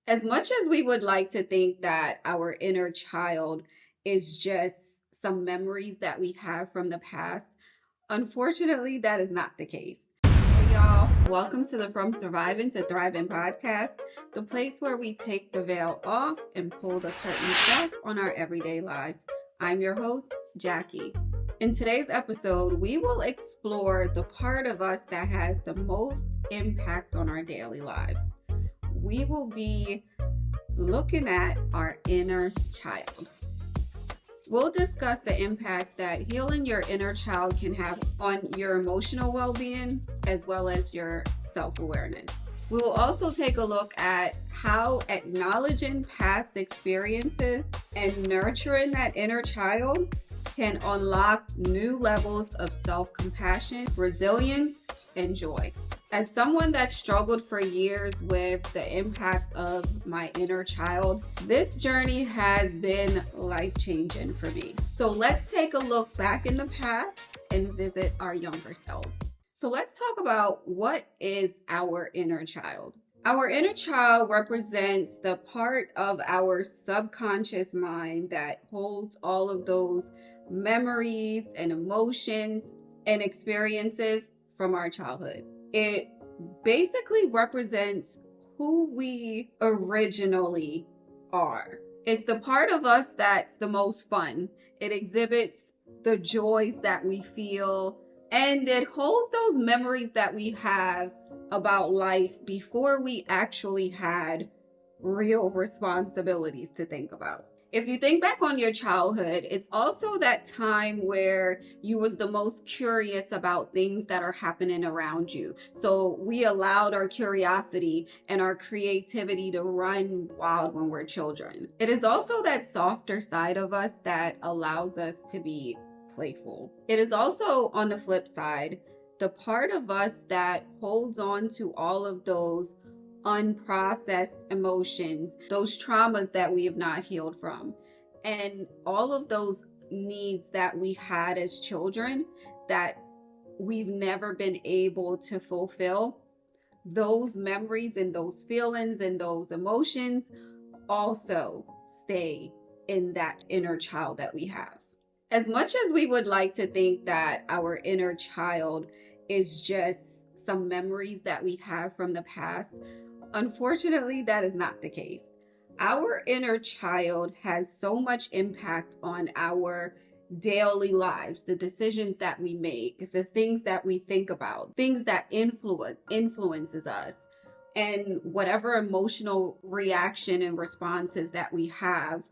As much as we would like to think that our inner child is just some memories that we have from the past, unfortunately, that is not the case. Hey, y'all, welcome to the From Surviving to Thriving podcast, the place where we take the veil off and pull the curtains back on our everyday lives. I'm your host, Jackie. In today's episode, we will explore the part of us that has the most impact on our daily lives. We will be looking at our inner child. We'll discuss the impact that healing your inner child can have on your emotional well being as well as your self awareness. We will also take a look at how acknowledging past experiences and nurturing that inner child can unlock new levels of self compassion, resilience, and joy. As someone that struggled for years with the impacts of my inner child, this journey has been life-changing for me. So let's take a look back in the past and visit our younger selves. So let's talk about what is our inner child. Our inner child represents the part of our subconscious mind that holds all of those memories and emotions and experiences from our childhood. It basically represents who we originally are. It's the part of us that's the most fun. It exhibits the joys that we feel, and it holds those memories that we have about life before we actually had real responsibilities to think about. If you think back on your childhood, it's also that time where you was the most curious about things that are happening around you. So we allowed our curiosity and our creativity to run wild when we're children. It is also that softer side of us that allows us to be playful. It is also, on the flip side, the part of us that holds on to all of those unprocessed emotions, those traumas that we have not healed from, and all of those needs that we had as children that we've never been able to fulfill. Those memories and those feelings and those emotions also stay in that inner child that we have. As much as we would like to think that our inner child is just some memories that we have from the past, unfortunately, that is not the case. Our inner child has so much impact on our daily lives, the decisions that we make, the things that we think about, things that influences us, and whatever emotional reaction and responses that we have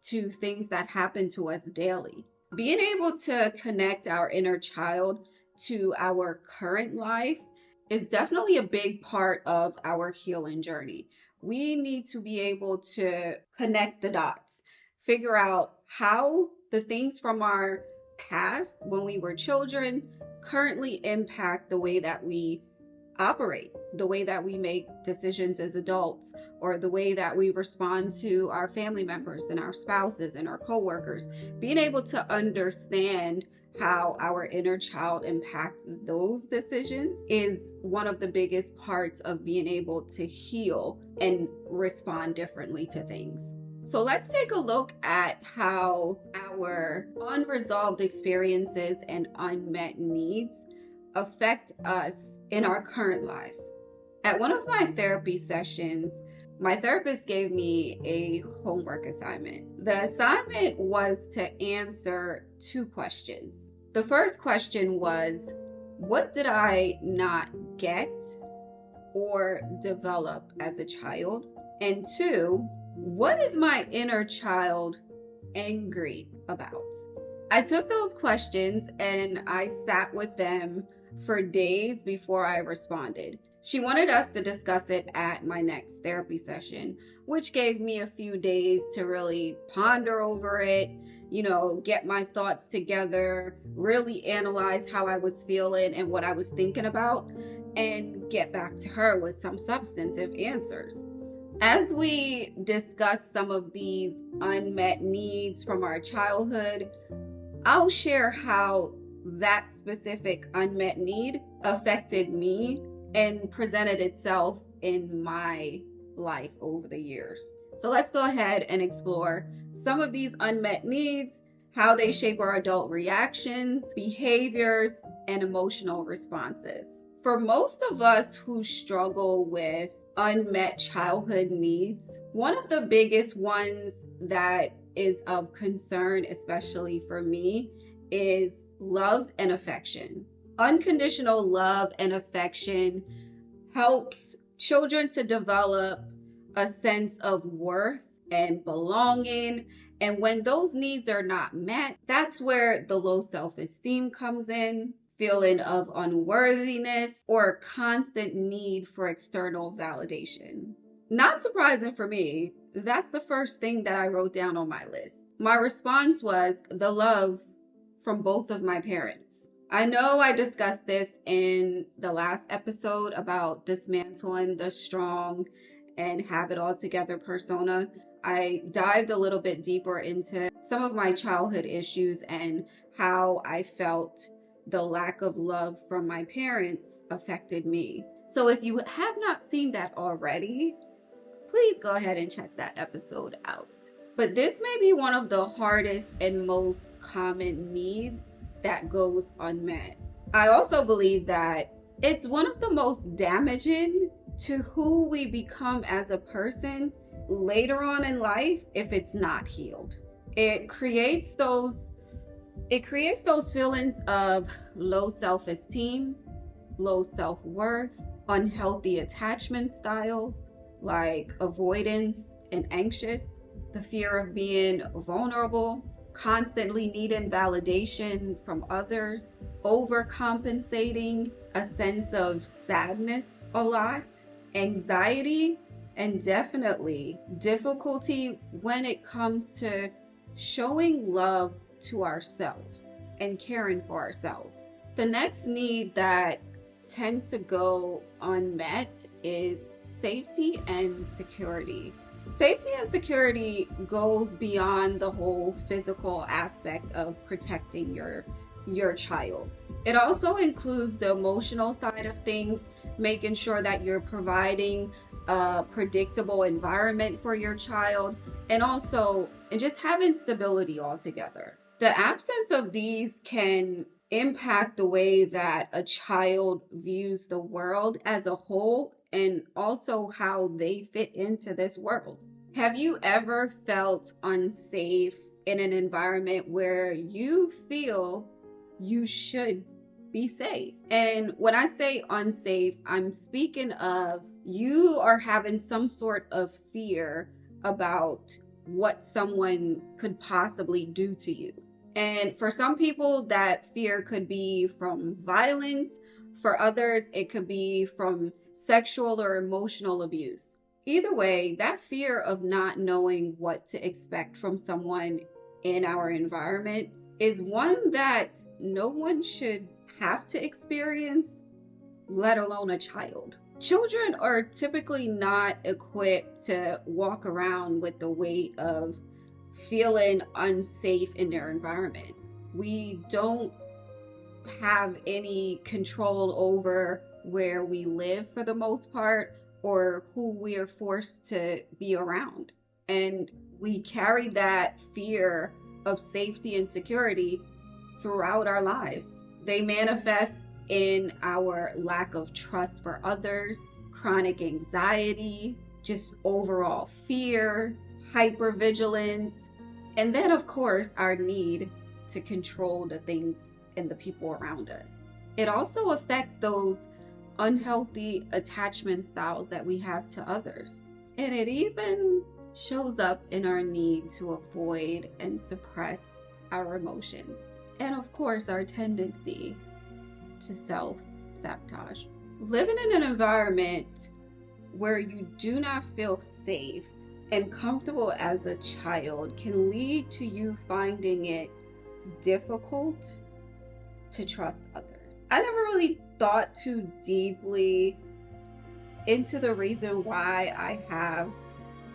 to things that happen to us daily. Being able to connect our inner child to our current life is definitely a big part of our healing journey. We need to be able to connect the dots, figure out how the things from our past when we were children currently impact the way that we operate, the way that we make decisions as adults, or the way that we respond to our family members and our spouses and our coworkers. Being able to understand how our inner child impacts those decisions is one of the biggest parts of being able to heal and respond differently to things. So let's take a look at how our unresolved experiences and unmet needs affect us in our current lives. At one of my therapy sessions, my therapist gave me a homework assignment. The assignment was to answer two questions. The first question was, what did I not get or develop as a child? And two, what is my inner child angry about? I took those questions and I sat with them for days before I responded. She wanted us to discuss it at my next therapy session, which gave me a few days to really ponder over it, get my thoughts together, really analyze how I was feeling and what I was thinking about, and get back to her with some substantive answers. As we discuss some of these unmet needs from our childhood, I'll share how that specific unmet need affected me and presented itself in my life over the years. So let's go ahead and explore some of these unmet needs, how they shape our adult reactions, behaviors, and emotional responses. For most of us who struggle with unmet childhood needs, one of the biggest ones that is of concern, especially for me, is love and affection. Unconditional love and affection helps children to develop a sense of worth and belonging. And when those needs are not met, that's where the low self-esteem comes in, feeling of unworthiness, or a constant need for external validation. Not surprising for me, that's the first thing that I wrote down on my list. My response was the love from both of my parents. I know I discussed this in the last episode about dismantling the strong and have it all together persona. I dived a little bit deeper into some of my childhood issues and how I felt the lack of love from my parents affected me. So if you have not seen that already, please go ahead and check that episode out. But this may be one of the hardest and most common needs that goes unmet. I also believe that it's one of the most damaging to who we become as a person later on in life if it's not healed. It creates those feelings of low self-esteem, low self-worth, unhealthy attachment styles like avoidance and anxious, the fear of being vulnerable, constantly needing validation from others, overcompensating, a sense of sadness a lot, anxiety, and definitely difficulty when it comes to showing love to ourselves and caring for ourselves. The next need that tends to go unmet is safety and security. Safety and security goes beyond the whole physical aspect of protecting your child. It also includes the emotional side of things, making sure that you're providing a predictable environment for your child, and just having stability altogether. The absence of these can impact the way that a child views the world as a whole and also how they fit into this world. Have you ever felt unsafe in an environment where you feel you should be safe? And when I say unsafe, I'm speaking of you are having some sort of fear about what someone could possibly do to you. And for some people, that fear could be from violence. For others, it could be from sexual or emotional abuse. Either way, that fear of not knowing what to expect from someone in our environment is one that no one should have to experience, let alone a child. Children are typically not equipped to walk around with the weight of feeling unsafe in their environment. We don't have any control over where we live for the most part, or who we are forced to be around. And we carry that fear of safety and security throughout our lives. They manifest in our lack of trust for others, chronic anxiety, just overall fear, hypervigilance, and then of course our need to control the things and the people around us. It also affects those unhealthy attachment styles that we have to others. And it even shows up in our need to avoid and suppress our emotions. And of course, our tendency to self-sabotage. Living in an environment where you do not feel safe and comfortable as a child can lead to you finding it difficult to trust others. I never really thought too deeply into the reason why I have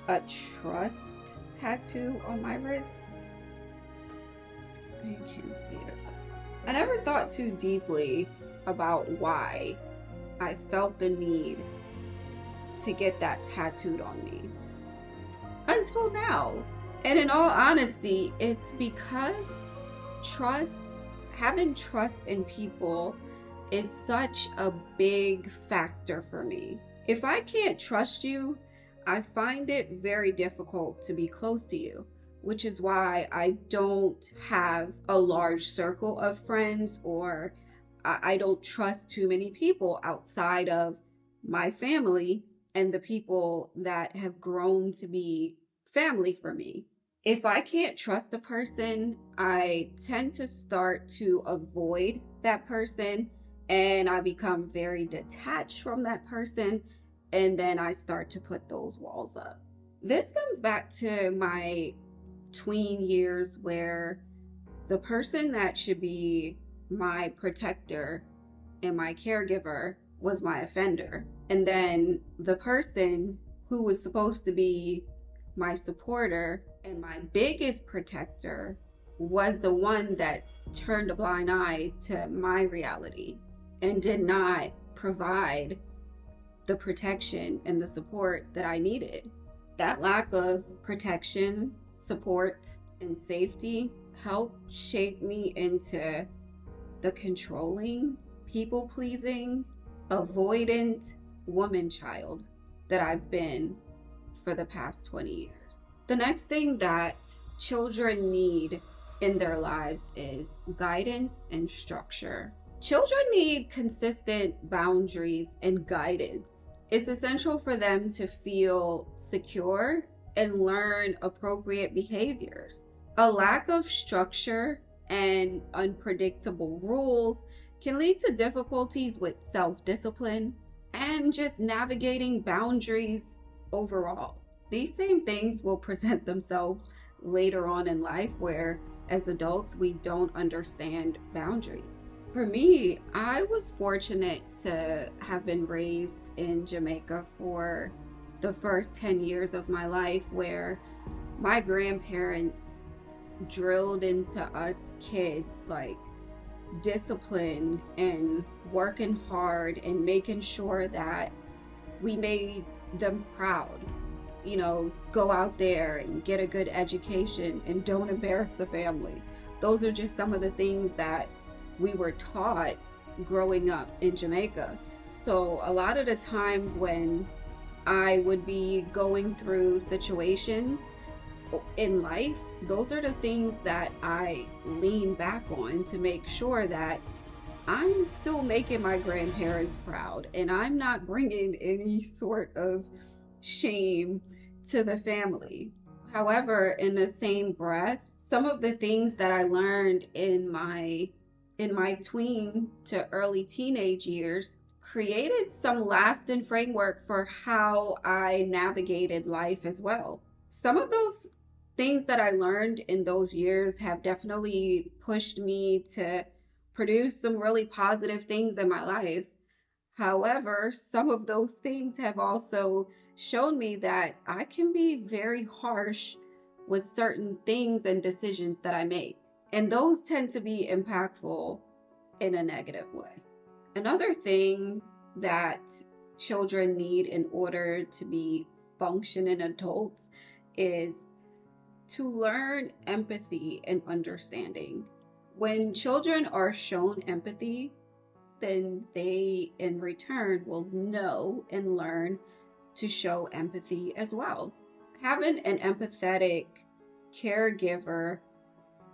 a trust tattoo on my wrist. You can't see it. I never thought too deeply about why I felt the need to get that tattooed on me until now. And in all honesty, it's because trust, having trust in people is such a big factor for me. If I can't trust you, I find it very difficult to be close to you, which is why I don't have a large circle of friends, or I don't trust too many people outside of my family and the people that have grown to be family for me. If I can't trust a person, I tend to start to avoid that person, and I become very detached from that person, and then I start to put those walls up. This comes back to my tween years, where the person that should be my protector and my caregiver was my offender. And then the person who was supposed to be my supporter and my biggest protector was the one that turned a blind eye to my reality and did not provide the protection and the support that I needed. That lack of protection, support, and safety helped shape me into the controlling, people pleasing, avoidant woman child that I've been for the past 20 years. The next thing that children need in their lives is guidance and structure. Children need consistent boundaries and guidance. It's essential for them to feel secure and learn appropriate behaviors. A lack of structure and unpredictable rules can lead to difficulties with self-discipline and just navigating boundaries overall. These same things will present themselves later on in life, where as adults we don't understand boundaries. For me, I was fortunate to have been raised in Jamaica for the first 10 years of my life, where my grandparents drilled into us kids like discipline and working hard and making sure that we made them proud. Go out there and get a good education and don't embarrass the family. Those are just some of the things that we were taught growing up in Jamaica. So a lot of the times when I would be going through situations in life, those are the things that I lean back on to make sure that I'm still making my grandparents proud and I'm not bringing any sort of shame to the family. However, in the same breath, some of the things that I learned in my tween to early teenage years created some lasting framework for how I navigated life as well. Some of those things that I learned in those years have definitely pushed me to produce some really positive things in my life. However, some of those things have also shown me that I can be very harsh with certain things and decisions that I make. And those tend to be impactful in a negative way. Another thing that children need in order to be functioning adults is to learn empathy and understanding. When children are shown empathy, then they in return will know and learn to show empathy as well. Having an empathetic caregiver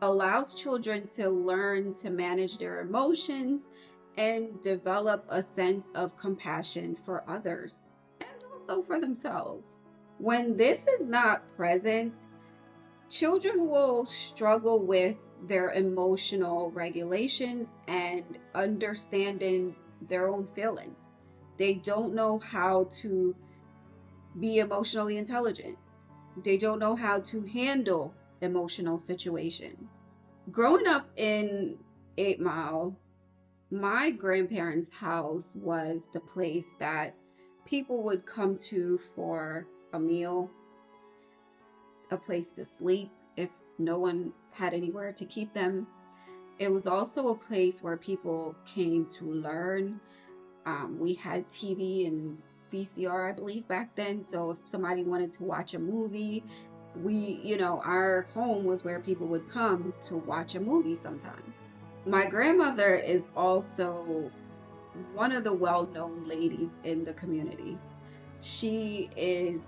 allows children to learn to manage their emotions and develop a sense of compassion for others and also for themselves. When this is not present, children will struggle with their emotional regulations and understanding their own feelings. They don't know how to be emotionally intelligent. They don't know how to handle emotional situations. Growing up in 8 Mile, my grandparents' house was the place that people would come to for a meal, a place to sleep if no one had anywhere to keep them. It was also a place where people came to learn. We had TV and VCR, I believe, back then. So if somebody wanted to watch a movie, our home was where people would come to watch a movie sometimes. My grandmother is also one of the well-known ladies in the community. She is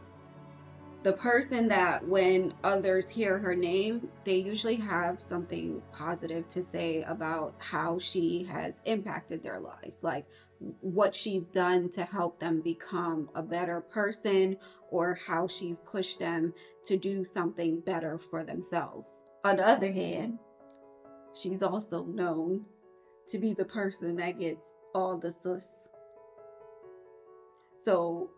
the person that when others hear her name, they usually have something positive to say about how she has impacted their lives, like what she's done to help them become a better person, or how she's pushed them to do something better for themselves. On the other hand, she's also known to be the person that gets all the sus. So,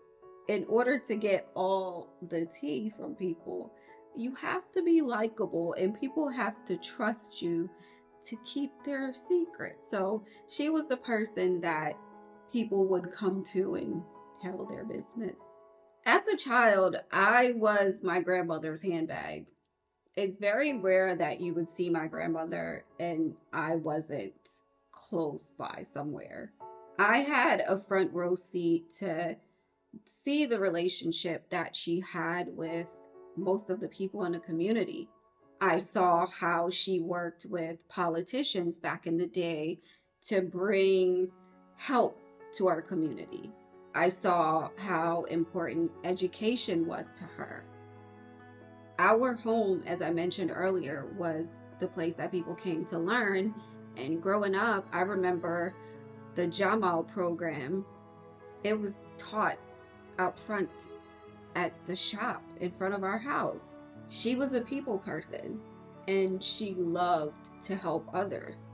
in order to get all the tea from people, you have to be likable and people have to trust you to keep their secret. So, she was the person that people would come to and tell their business. As a child, I was my grandmother's handbag. It's very rare that you would see my grandmother and I wasn't close by somewhere. I had a front row seat to see the relationship that she had with most of the people in the community. I saw how she worked with politicians back in the day to bring help to our community. I saw how important education was to her. Our home, as I mentioned earlier, was the place that people came to learn. And growing up, I remember the Jamal program. It was taught out front at the shop in front of our house. She was a people person and she loved to help others.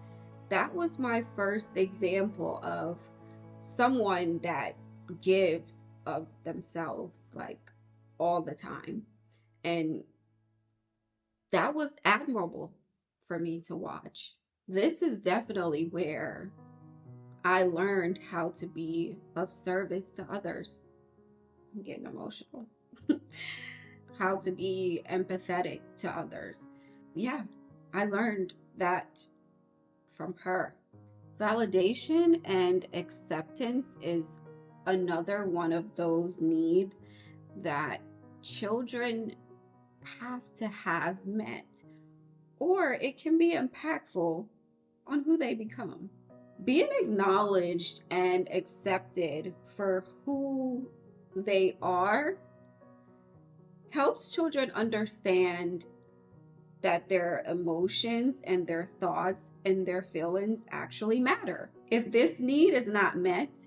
That was my first example of someone that gives of themselves like all the time. And that was admirable for me to watch. This is definitely where I learned how to be of service to others. I'm getting emotional. How to be empathetic to others. Yeah, I learned that from her. Validation and acceptance is another one of those needs that children have to have met, or it can be impactful on who they become. Being acknowledged and accepted for who they are helps children understand that their emotions and their thoughts and their feelings actually matter. If this need is not met,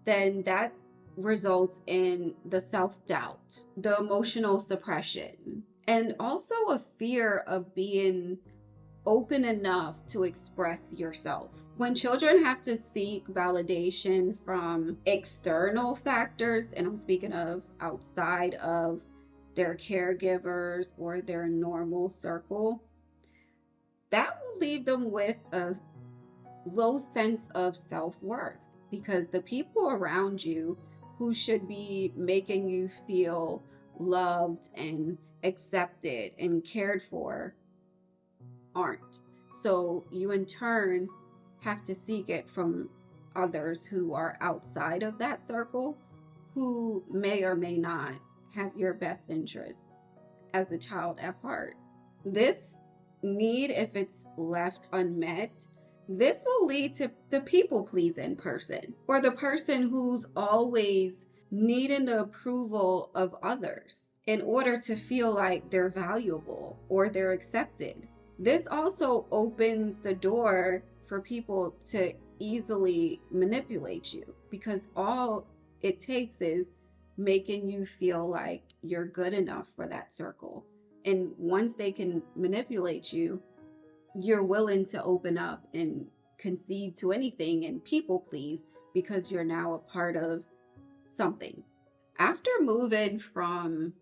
then that results in the self-doubt, the emotional suppression, and also a fear of being open enough to express yourself. When children have to seek validation from external factors, and I'm speaking of outside of their caregivers or their normal circle, that will leave them with a low sense of self-worth, because the people around you who should be making you feel loved and accepted and cared for aren't. So you in turn have to seek it from others who are outside of that circle, who may or may not have your best interest as a child at heart. This need, if it's left unmet, this will lead to the people pleasing person, or the person who's always needing the approval of others in order to feel like they're valuable or they're accepted. This also opens the door for people to easily manipulate you, because all it takes is making you feel like you're good enough for that circle. And once they can manipulate you, you're willing to open up and concede to anything and people please, because you're now a part of something. After moving from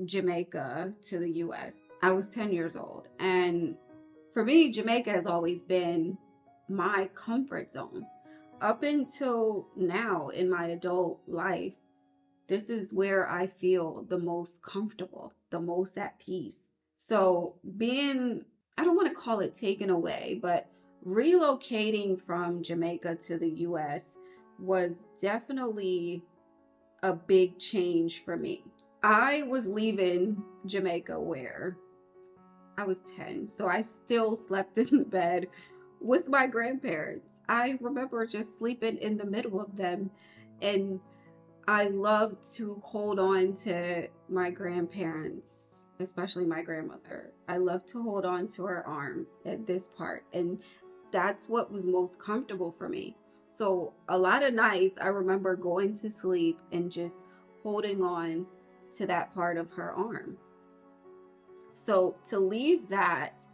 Jamaica to the US, I was 10 years old. And for me, Jamaica has always been my comfort zone. Up until now in my adult life, this is where I feel the most comfortable, the most at peace. So being, I don't want to call it taken away, but relocating from Jamaica to the US was definitely a big change for me. I was leaving Jamaica where I was 10, so I still slept in the bed with my grandparents. I remember just sleeping in the middle of them, and I love to hold on to my grandparents, especially my grandmother. I love to hold on to her arm at this part, and that's what was most comfortable for me. So a lot of nights I remember going to sleep and just holding on to that part of her arm. So to leave that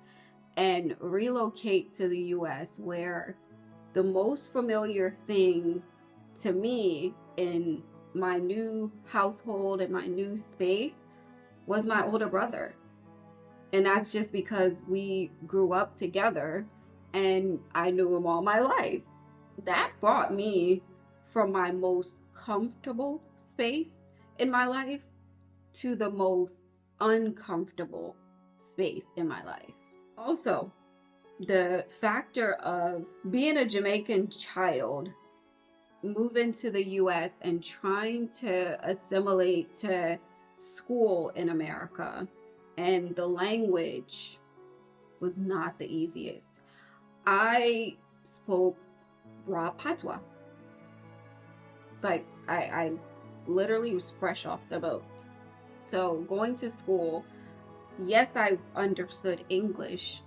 and relocate to the US, where the most familiar thing to me in my new household and my new space was my older brother. And that's just because we grew up together and I knew him all my life. That brought me from my most comfortable space in my life to the most uncomfortable space in my life. Also, the factor of being a Jamaican child, moving to the US and trying to assimilate to school in America, and the language was not the easiest. I spoke raw patois. Like I literally was fresh off the boat. So going to school, yes, I understood English,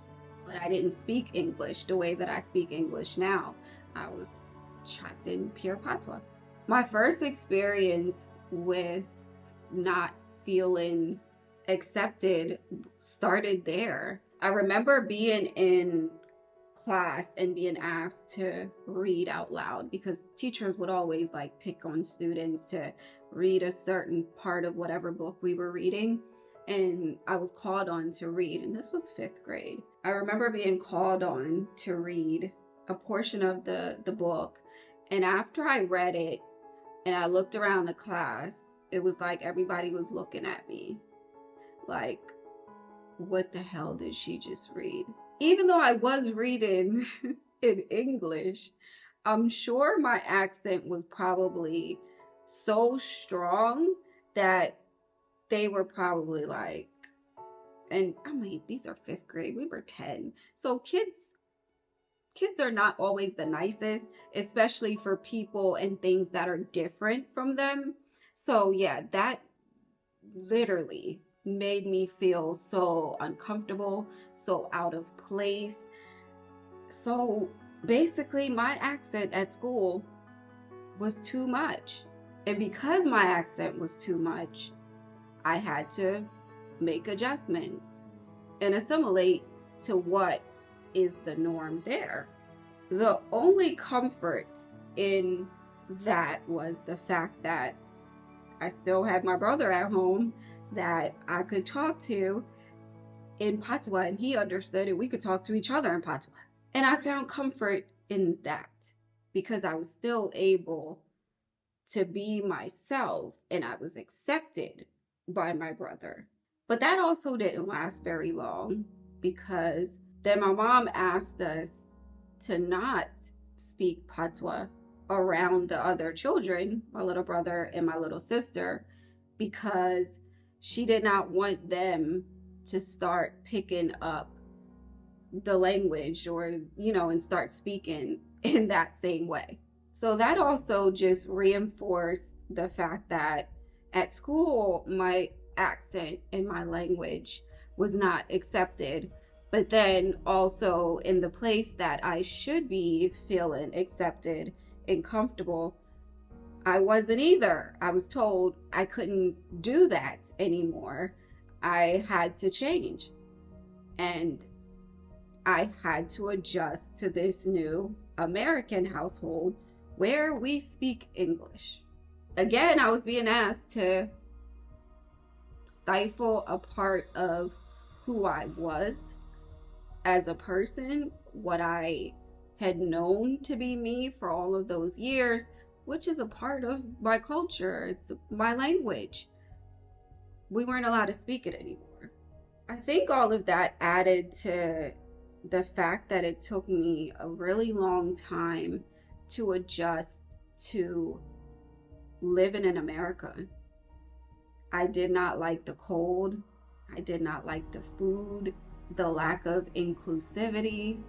but I didn't speak English the way that I speak English now. I was chatting pure patois. My first experience with not feeling accepted started there. I remember being in class and being asked to read out loud because teachers would always like pick on students to read a certain part of whatever book we were reading. And I was called on to read, and this was 5th grade. I remember being called on to read a portion of the book, and after I read it and I looked around the class, it was like everybody was looking at me like, what the hell did she just read? Even though I was reading in English, I'm sure my accent was probably so strong that they were probably like, and I mean, these are 5th grade, we were 10. So kids are not always the nicest, especially for people and things that are different from them. So yeah, that literally made me feel so uncomfortable, so out of place. So basically, my accent at school was too much. And because my accent was too much, I had to make adjustments and assimilate to what is the norm there. The only comfort in that was the fact that I still had my brother at home that I could talk to in patois, and he understood it. We could talk to each other in patois. And I found comfort in that because I was still able to be myself and I was accepted by my brother. But that also didn't last very long because then my mom asked us to not speak patois around the other children, my little brother and my little sister, because she did not want them to start picking up the language or, and start speaking in that same way. So that also just reinforced the fact that at school, my accent and my language was not accepted. But then also in the place that I should be feeling accepted and comfortable, I wasn't either. I was told I couldn't do that anymore. I had to change. And I had to adjust to this new American household where we speak English. Again, I was being asked to stifle a part of who I was as a person, what I had known to be me for all of those years, which is a part of my culture. It's my language. We weren't allowed to speak it anymore. I think all of that added to the fact that it took me a really long time to adjust to living in America. I did not like the cold. I did not like the food, the lack of inclusivity,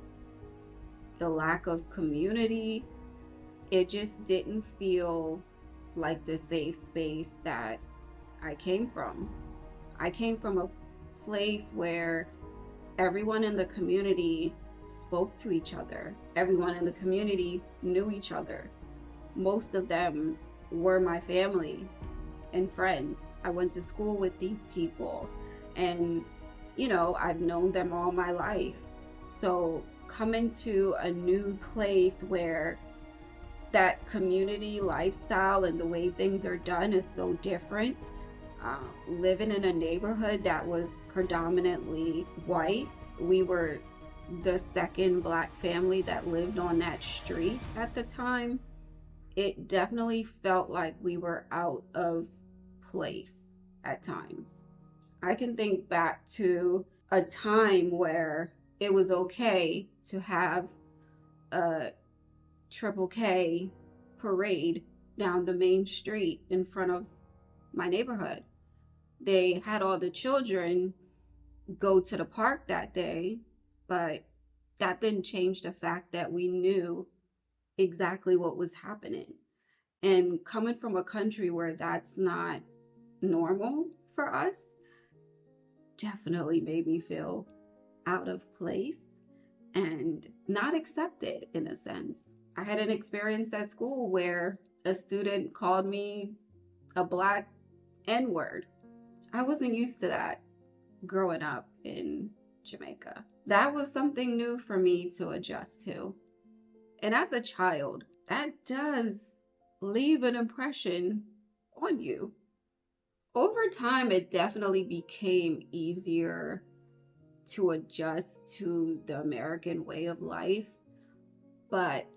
the lack of community. It just didn't feel like the safe space that I came from. I came from a place where everyone in the community spoke to each other. Everyone in the community knew each other. Most of them were my family and friends. I went to school with these people, and I've known them all my life. So coming to a new place where that community lifestyle and the way things are done is so different. Living in a neighborhood that was predominantly white, we were the second Black family that lived on that street at the time. It definitely felt like we were out of place at times. I can think back to a time where it was okay to have a Triple K parade down the main street in front of my neighborhood. They had all the children go to the park that day, but that didn't change the fact that we knew exactly what was happening. And coming from a country where that's not normal for us definitely made me feel out of place and not accepted in a sense. I had an experience at school where a student called me a Black N-word. I wasn't used to that growing up in Jamaica. That was something new for me to adjust to. And as a child, that does leave an impression on you. Over time, it definitely became easier to adjust to the American way of life, but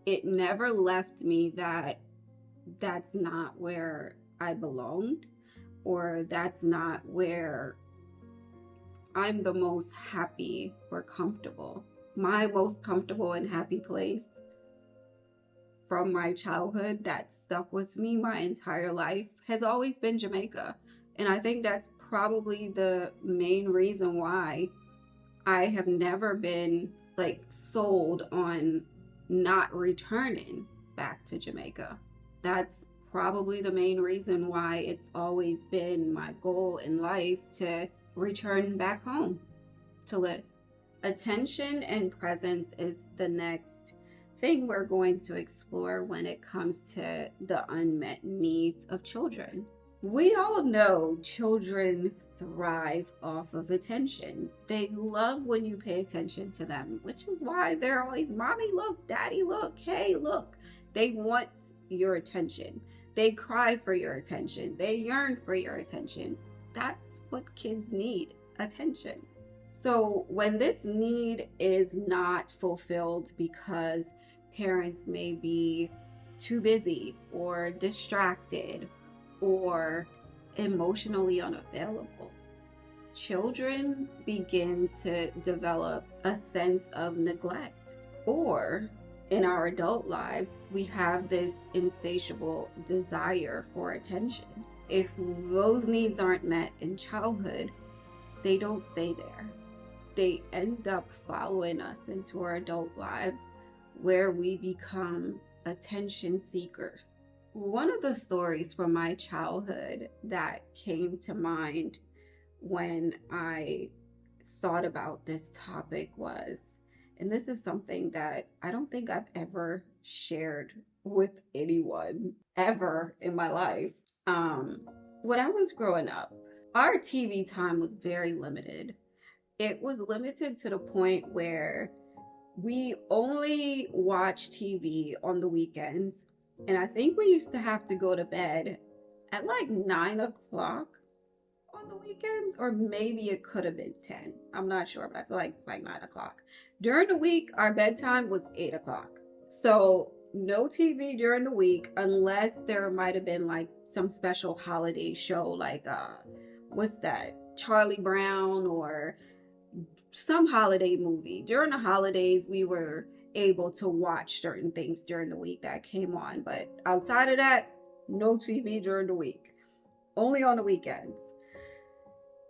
it never left me that that's not where I belonged, or that's not where I'm the most happy or comfortable. My most comfortable and happy place from my childhood that stuck with me my entire life has always been Jamaica. And I think that's probably the main reason why I have never been sold on not returning back to Jamaica. That's probably the main reason why it's always been my goal in life to return back home to live. Attention and presence is the next thing we're going to explore when it comes to the unmet needs of children. We all know children thrive off of attention. They love when you pay attention to them, which is why they're always, mommy, look, daddy, look, hey, look. They want your attention. They cry for your attention. They yearn for your attention. That's what kids need, attention. So when this need is not fulfilled because parents may be too busy or distracted or emotionally unavailable, children begin to develop a sense of neglect. Or in our adult lives, we have this insatiable desire for attention. If those needs aren't met in childhood, they don't stay there. They end up following us into our adult lives, where we become attention seekers. One of the stories from my childhood that came to mind when I thought about this topic was, and this is something that I don't think I've ever shared with anyone ever in my life. When I was growing up, our TV time was very limited. It was limited to the point where we only watched TV on the weekends. And I think we used to have to go to bed at 9 o'clock on the weekends, or maybe it could have been 10. I'm not sure, but I feel like it's 9 o'clock. During the week, our bedtime was 8 o'clock. So no TV during the week, unless there might have been some special holiday show, what's that? Charlie Brown, or some holiday movie. During the holidays, we were able to watch certain things during the week that came on. But outside of that, No TV during the week, only on the weekends.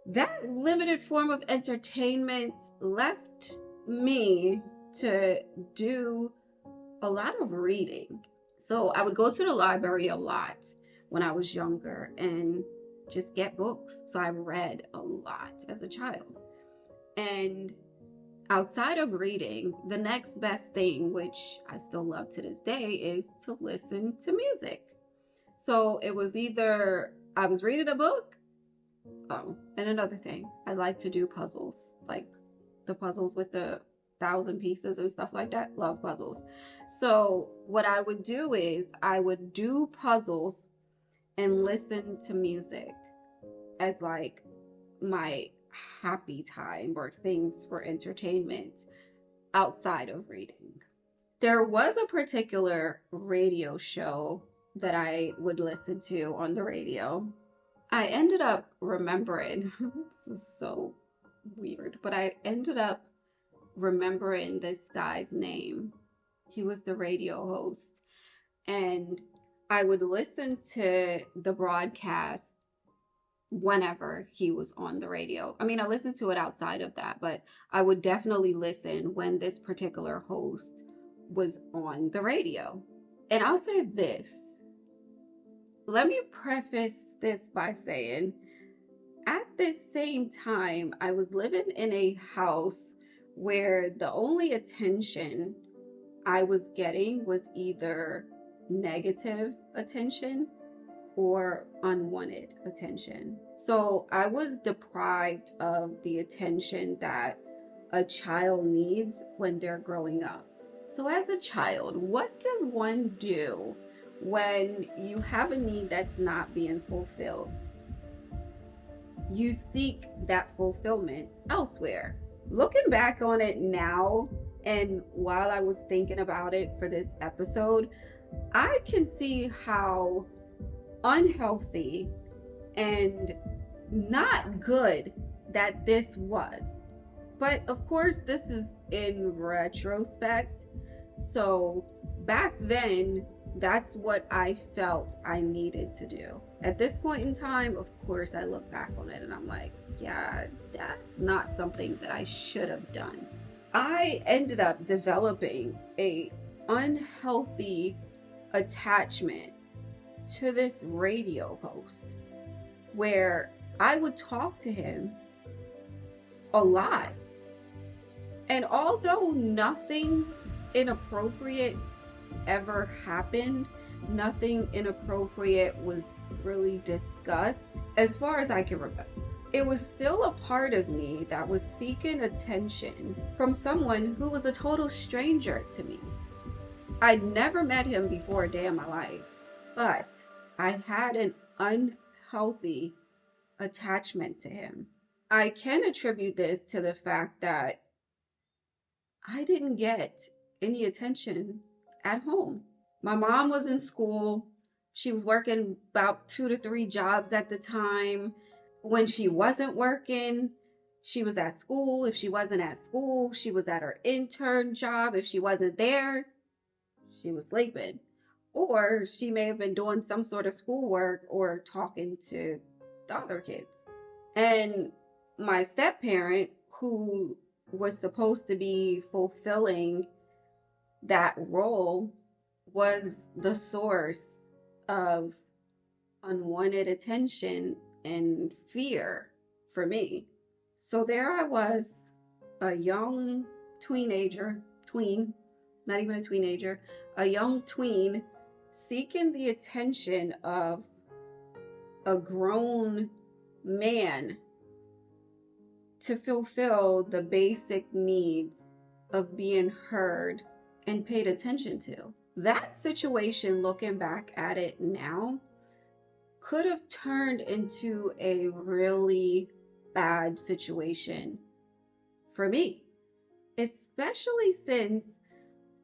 That limited form of entertainment left me to do a lot of reading. So I would go to the library a lot when I was younger and just get books. So I read a lot as a child. And outside of reading, the next best thing, which I still love to this day, is to listen to music. So it was either I was reading a book. Oh, and another thing, I like to do puzzles, like the puzzles with the 1,000 pieces and stuff like that. Love puzzles. So what I would do is I would do puzzles and listen to music as like my happy time or things for entertainment outside of reading. There was a particular radio show that I would listen to on the radio. I ended up remembering, this is so weird, but I ended up remembering this guy's name. He was the radio host, and I would listen to the broadcast whenever he was on the radio. I mean, I listened to it outside of that, but I would definitely listen when this particular host was on the radio. And I'll say this. Let me preface this by saying, at this same time, I was living in a house where the only attention I was getting was either negative attention or unwanted attention. So I was deprived of the attention that a child needs when they're growing up. So as a child, what does one do when you have a need that's not being fulfilled? You seek that fulfillment elsewhere. Looking back on it now, and while I was thinking about it for this episode, I can see how unhealthy and not good that this was. But of course, this is in retrospect. So back then, that's what I felt I needed to do. At this point in time, of course, I look back on it and I'm like, yeah, that's not something that I should have done. I ended up developing a unhealthy attachment to this radio host where I would talk to him a lot. And although nothing inappropriate ever happened, nothing inappropriate was really discussed, as far as I can remember, it was still a part of me that was seeking attention from someone who was a total stranger to me. I'd never met him before a day in my life, but I had an unhealthy attachment to him. I can attribute this to the fact that I didn't get any attention at home. My mom was in school. She was working about 2 to 3 jobs at the time. When she wasn't working, she was at school. If she wasn't at school, she was at her intern job. If she wasn't there, she was sleeping. Or she may have been doing some sort of schoolwork or talking to the other kids. And my step-parent, who was supposed to be fulfilling that role, was the source of unwanted attention and fear for me. So there I was, a young not even a teenager, a young tween seeking the attention of a grown man to fulfill the basic needs of being heard and paid attention to. That situation, looking back at it now, could have turned into a really bad situation for me, especially since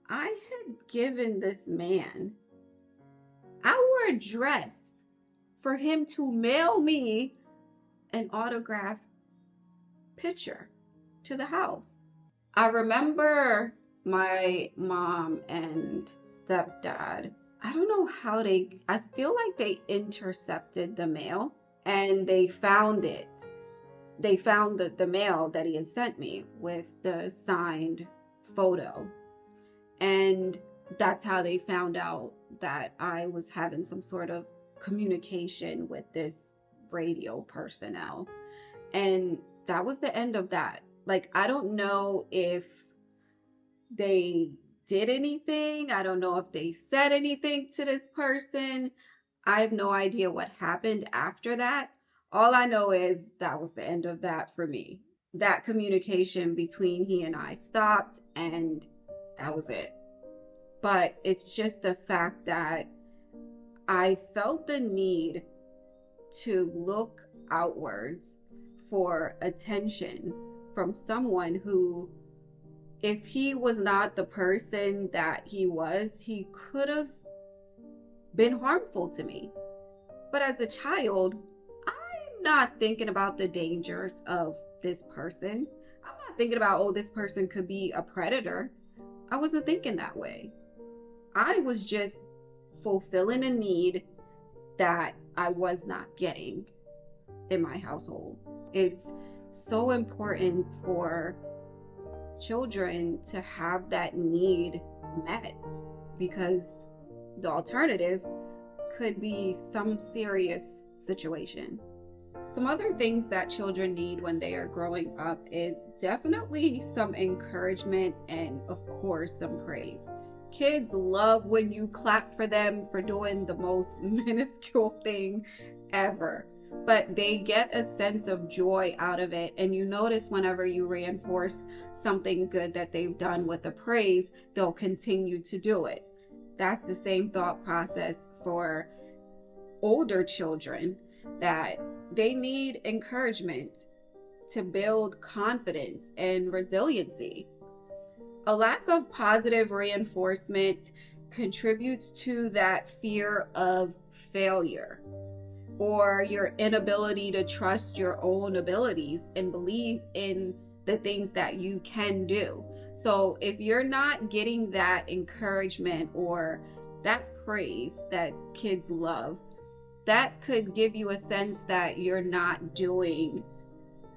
I had given this man our address for him to mail me an autographed picture to the house. I remember my mom and stepdad I don't know how I feel like they intercepted the mail and they found it. They found the mail that he had sent me with the signed photo. And that's how they found out that I was having some sort of communication with this radio personnel. And that was the end of that. Like, I don't know if they did anything. I don't know if they said anything to this person. I have no idea what happened after that. All I know is that was the end of that for me. That communication between he and I stopped, and that was it. But it's just the fact that I felt the need to look outwards for attention from someone who, if he was not the person that he was, he could have been harmful to me. But as a child, I'm not thinking about the dangers of this person. I'm not thinking about, oh, this person could be a predator. I wasn't thinking that way. I was just fulfilling a need that I was not getting in my household. It's so important for children to have that need met, because the alternative could be some serious situation. Some other things that children need when they are growing up is definitely some encouragement and, of course, some praise. Kids love when you clap for them for doing the most minuscule thing ever, but they get a sense of joy out of it. And you notice whenever you reinforce something good that they've done with the praise, they'll continue to do it. That's the same thought process for older children, that they need encouragement to build confidence and resiliency. A lack of positive reinforcement contributes to that fear of failure, or your inability to trust your own abilities and believe in the things that you can do. So if you're not getting that encouragement or that praise that kids love, that could give you a sense that you're not doing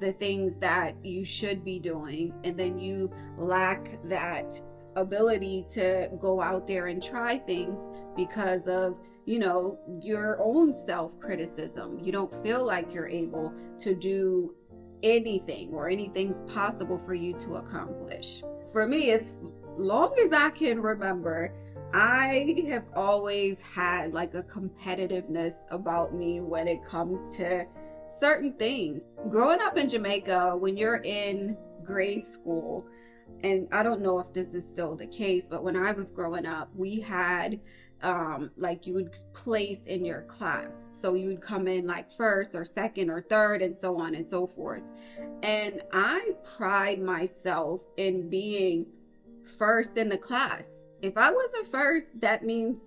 the things that you should be doing, and then you lack that ability to go out there and try things because of, your own self-criticism. You don't feel like you're able to do anything, or anything's possible for you to accomplish. For me, as long as I can remember, I have always had like a competitiveness about me when it comes to certain things. Growing up in Jamaica, when you're in grade school, and I don't know if this is still the case, but when I was growing up, we had like you would place in your class. So you would come in like first or second or third and so on and so forth. And I pride myself in being first in the class. If I wasn't first, that means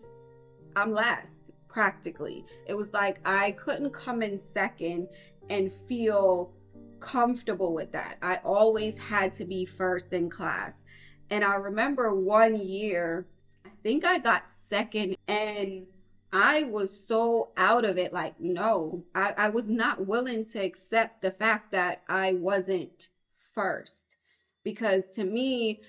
I'm last, practically. It was like I couldn't come in second and feel comfortable with that. I always had to be first in class. And I remember one year, I think I got second, and I was so out of it. Like, no, I was not willing to accept the fact that I wasn't first. Because to me,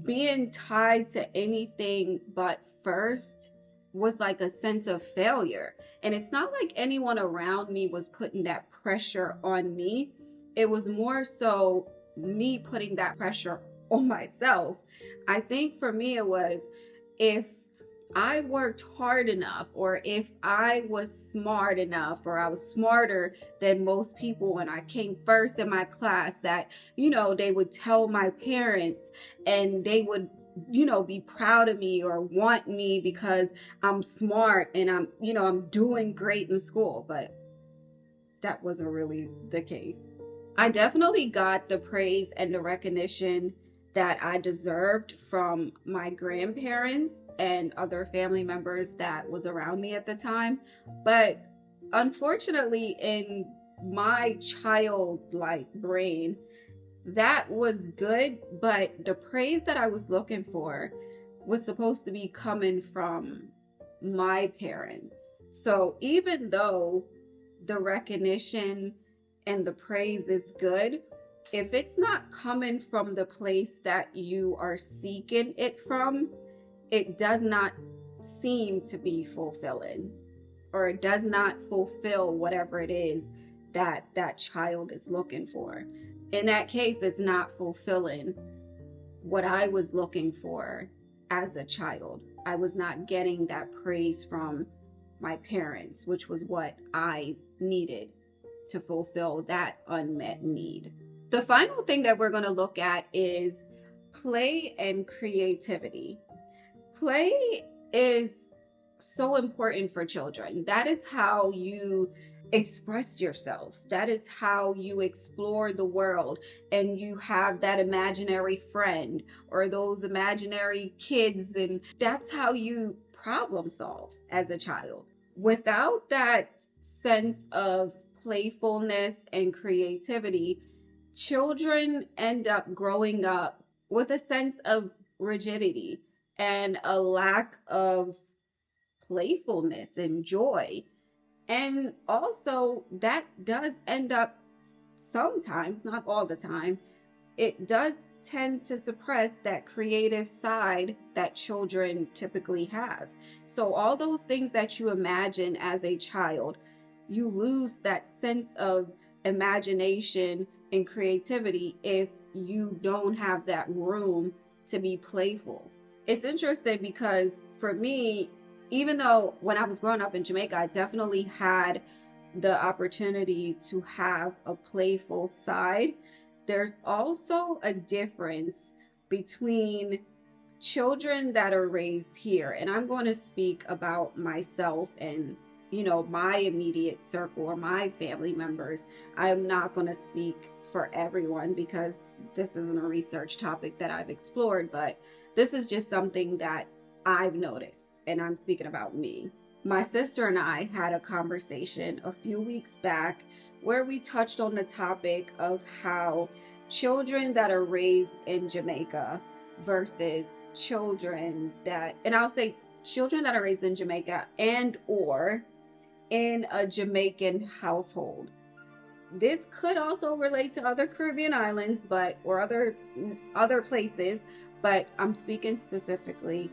being tied to anything but first was like a sense of failure. And it's not like anyone around me was putting that pressure on me. It was more so me putting that pressure on myself. I think for me, it was, if I worked hard enough, or if I was smart enough, or I was smarter than most people when I came first in my class, that, they would tell my parents, and they would, be proud of me or want me because I'm smart and I'm doing great in school. But that wasn't really the case. I definitely got the praise and the recognition that I deserved from my grandparents and other family members that was around me at the time. But unfortunately, in my childlike brain, that was good, but the praise that I was looking for was supposed to be coming from my parents. So even though the recognition and the praise is good, if it's not coming from the place that you are seeking it from, it does not seem to be fulfilling, or it does not fulfill whatever it is that that child is looking for. In that case, it's not fulfilling what I was looking for as a child. I was not getting that praise from my parents, which was what I needed to fulfill that unmet need. The final thing that we're going to look at is play and creativity. Play is so important for children. That is how you express yourself. That is how you explore the world, and you have that imaginary friend or those imaginary kids, and that's how you problem solve as a child. Without that sense of playfulness and creativity, children end up growing up with a sense of rigidity and a lack of playfulness and joy. And also, that does end up sometimes, not all the time, it does tend to suppress that creative side that children typically have. So, all those things that you imagine as a child, you lose that sense of imagination and creativity if you don't have that room to be playful. It's interesting because for me, even though when I was growing up in Jamaica, I definitely had the opportunity to have a playful side, there's also a difference between children that are raised here. And I'm going to speak about myself and, my immediate circle or my family members. I'm not going to speak for everyone because this isn't a research topic that I've explored, but this is just something that I've noticed, and I'm speaking about me. My sister and I had a conversation a few weeks back where we touched on the topic of how children that are raised in Jamaica versus children that, and I'll say children that are raised in Jamaica and or in a Jamaican household. This could also relate to other Caribbean islands, or other places, but I'm speaking specifically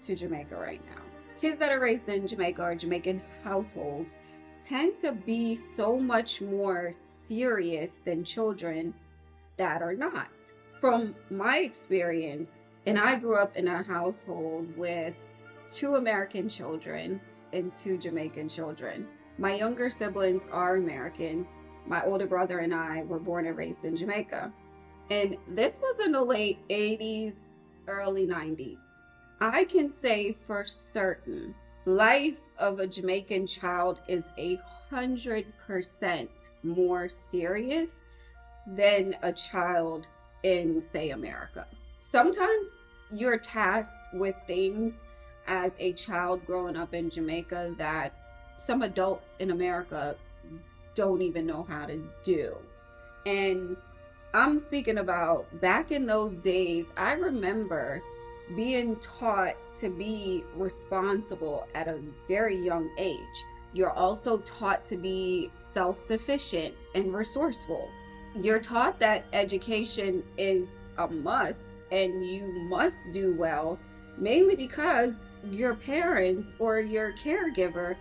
to Jamaica right now. Kids that are raised in Jamaica or Jamaican households tend to be so much more serious than children that are not. From my experience, and I grew up in a household with 2 American children and 2 Jamaican children. My younger siblings are American. My older brother and I were born and raised in Jamaica. And this was in the late 80s, early 90s. I can say for certain, life of a Jamaican child is 100% more serious than a child in, say, America. Sometimes you're tasked with things as a child growing up in Jamaica that some adults in America don't even know how to do. And I'm speaking about back in those days, I remember being taught to be responsible at a very young age. You're also taught to be self-sufficient and resourceful. You're taught that education is a must and you must do well, mainly because your parents or your caregiver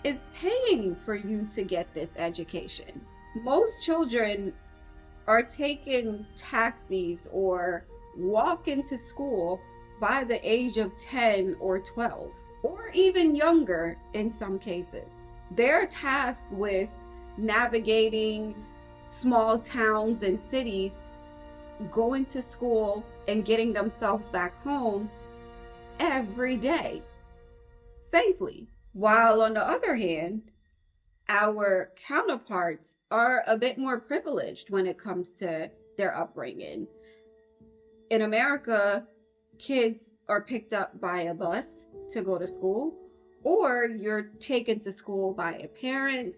is paying for you to get this education. Most children are taking taxis or walk into school by the age of 10 or 12, or even younger in some cases. They're tasked with navigating small towns and cities, going to school and getting themselves back home every day safely. While on the other hand, our counterparts are a bit more privileged when it comes to their upbringing. In America, kids are picked up by a bus to go to school, or you're taken to school by a parent.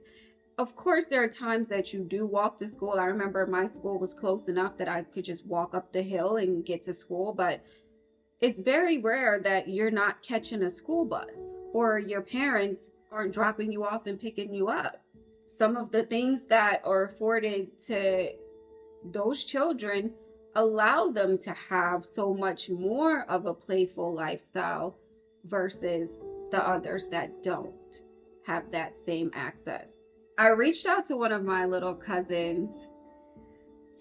Of course, there are times that you do walk to school. I remember my school was close enough that I could just walk up the hill and get to school, but it's very rare that you're not catching a school bus. or your parents aren't dropping you off and picking you up. Some of the things that are afforded to those children allow them to have so much more of a playful lifestyle versus the others that don't have that same access. I reached out to one of my little cousins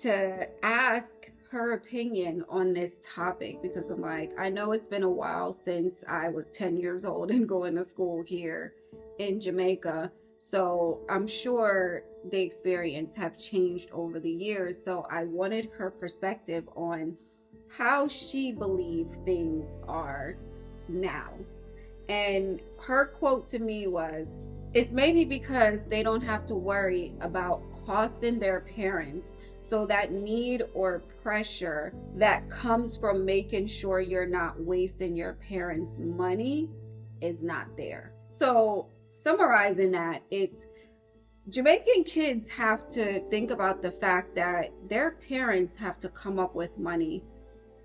to ask her opinion on this topic because I'm like, I know it's been a while since I was 10 years old and going to school here in Jamaica. So I'm sure the experience have changed over the years. So I wanted her perspective on how she believed things are now. And her quote to me was, it's maybe because they don't have to worry about costing their parents. So that need or pressure that comes from making sure you're not wasting your parents' money is not there. So summarizing that, it's Jamaican kids have to think about the fact that their parents have to come up with money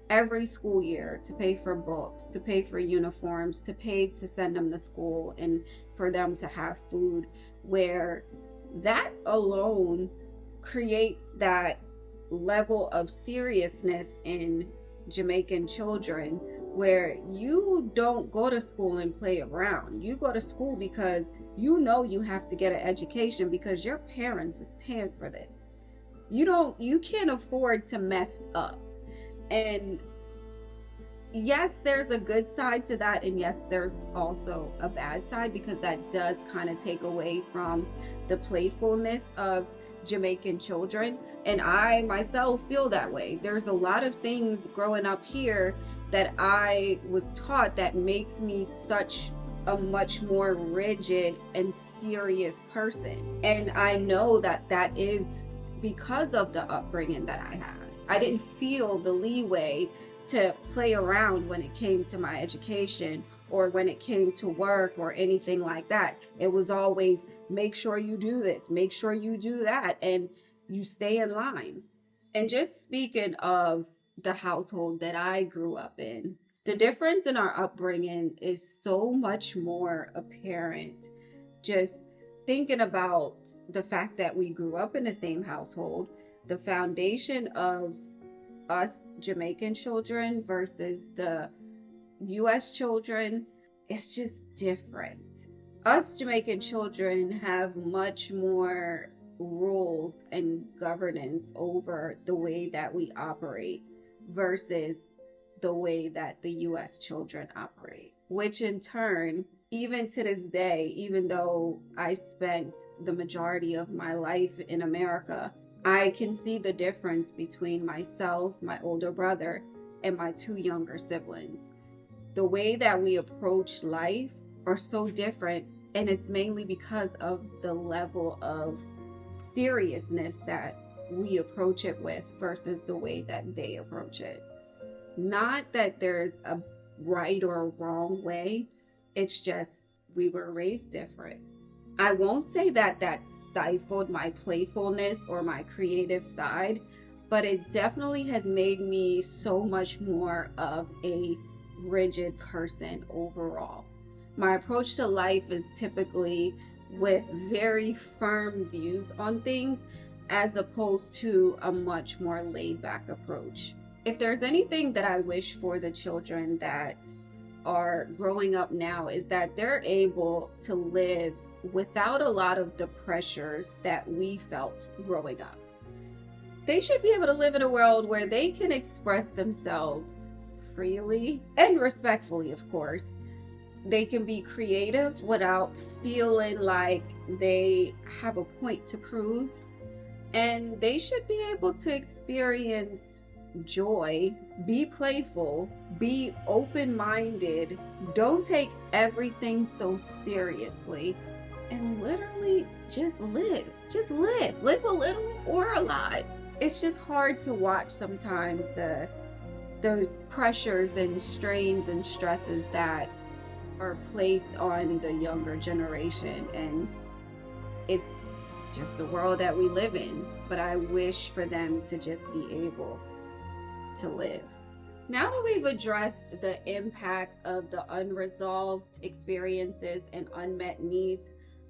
every school year to pay for books, to pay for uniforms, to pay to send them to school, and for them to have food, where that alone creates that level of seriousness in Jamaican children where you don't go to school and play around. You go to school because you know you have to get an education because your parents is paying for this. You can't afford to mess up. And yes, there's a good side to that, and yes, there's also a bad side because that does kind of take away from the playfulness of Jamaican children. And I myself feel that way. There's a lot of things growing up here that I was taught that makes me such a much more rigid and serious person. And I know that that is because of the upbringing that I had. I didn't feel the leeway to play around when it came to my education or when it came to work or anything like that. It was always, make sure you do this, make sure you do that, and you stay in line. And just speaking of the household that I grew up in, the difference in our upbringing is so much more apparent. Just thinking about the fact that we grew up in the same household, the foundation of us Jamaican children versus the US children, it's just different. Us Jamaican children have much more rules and governance over the way that we operate versus the way that the US children operate, which in turn, even to this day, even though I spent the majority of my life in America, I can see the difference between myself, my older brother, and my two younger siblings. The way that we approach life are so different, and it's mainly because of the level of seriousness that we approach it with versus the way that they approach it. Not that there's a right or a wrong way, it's just we were raised different. I won't say that that stifled my playfulness or my creative side, but it definitely has made me so much more of a rigid person overall. My approach to life is typically with very firm views on things as opposed to a much more laid back approach. If there's anything that I wish for the children that are growing up now is that they're able to live without a lot of the pressures that we felt growing up. They should be able to live in a world where they can express themselves freely and respectfully, of course. They can be creative without feeling like they have a point to prove. And they should be able to experience joy, be playful, be open-minded, don't take everything so seriously, and literally just live. Just live. Live a little or a lot. It's just hard to watch sometimes the pressures and strains and stresses that are placed on the younger generation, and it's just the world that we live in. But I wish for them to just be able to live. Now that we've addressed the impacts of the unresolved experiences and unmet needs,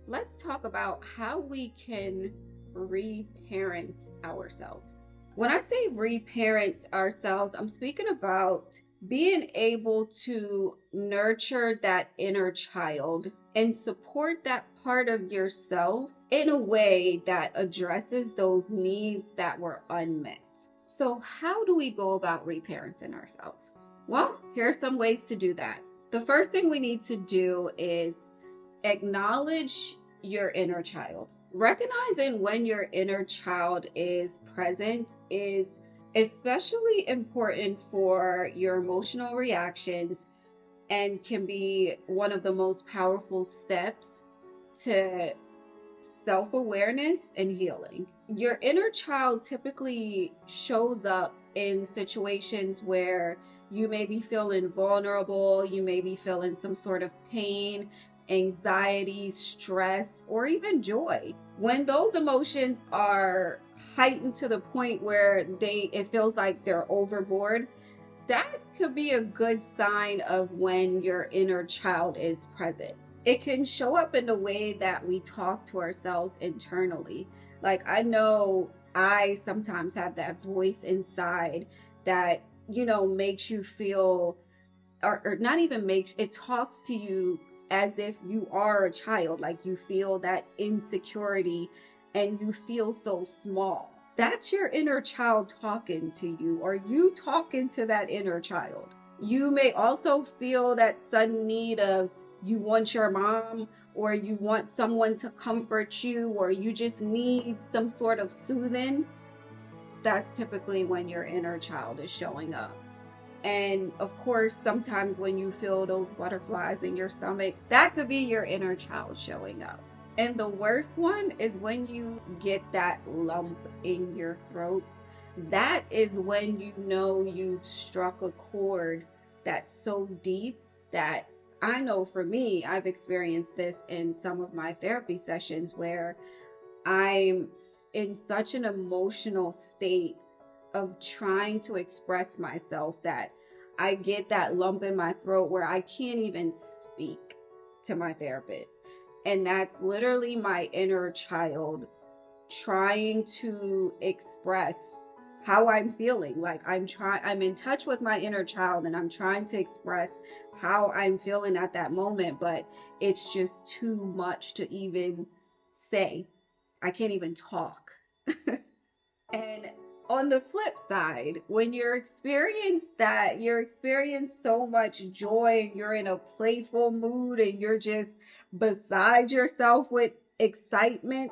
let's talk about how we can reparent ourselves. When I say reparent ourselves, I'm speaking about being able to nurture that inner child and support that part of yourself in a way that addresses those needs that were unmet. So, how do we go about reparenting ourselves? Well, here are some ways to do that. The first thing we need to do is acknowledge your inner child. Recognizing when your inner child is present is especially important for your emotional reactions and can be one of the most powerful steps to self awareness and healing. Your inner child typically shows up in situations where you may be feeling vulnerable, you may be feeling some sort of pain, anxiety, stress, or even joy. When those emotions are heightened to the point where it feels like they're overboard, that could be a good sign of when your inner child is present. It can show up in the way that we talk to ourselves internally. Like, I know I sometimes have that voice inside that, makes you feel, or not even makes, it talks to you as if you are a child. Like, you feel that insecurity and you feel so small. That's your inner child talking to you, or you talking to that inner child. You may also feel that sudden need of, you want your mom, or you want someone to comfort you, or you just need some sort of soothing. That's typically when your inner child is showing up. And of course, sometimes when you feel those butterflies in your stomach, that could be your inner child showing up. And the worst one is when you get that lump in your throat. That is when you know you've struck a chord that's so deep that, I know for me, I've experienced this in some of my therapy sessions where I'm in such an emotional state of trying to express myself that I get that lump in my throat where I can't even speak to my therapist. And that's literally my inner child trying to express how I'm feeling. Like, I'm in touch with my inner child and I'm trying to express how I'm feeling at that moment, but it's just too much to even say. I can't even talk. And on the flip side, when you're experience so much joy and you're in a playful mood and you're just beside yourself with excitement,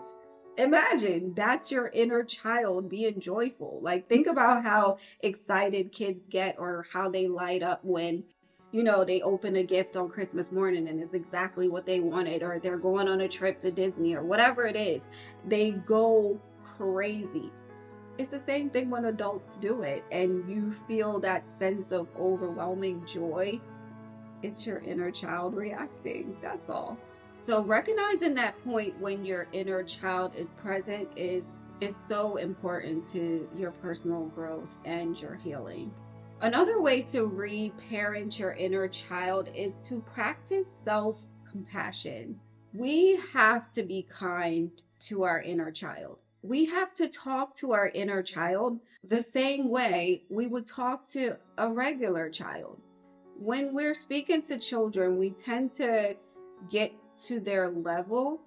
imagine that's your inner child being joyful. Like, think about how excited kids get, or how they light up when they open a gift on Christmas morning and it's exactly what they wanted, or they're going on a trip to Disney, or whatever it is. They go crazy. It's the same thing when adults do it and you feel that sense of overwhelming joy. It's your inner child reacting. That's all. So recognizing that point when your inner child is present is so important to your personal growth and your healing. Another way to reparent your inner child is to practice self-compassion. We have to be kind to our inner child. We have to talk to our inner child the same way we would talk to a regular child. When we're speaking to children, we tend to get to their level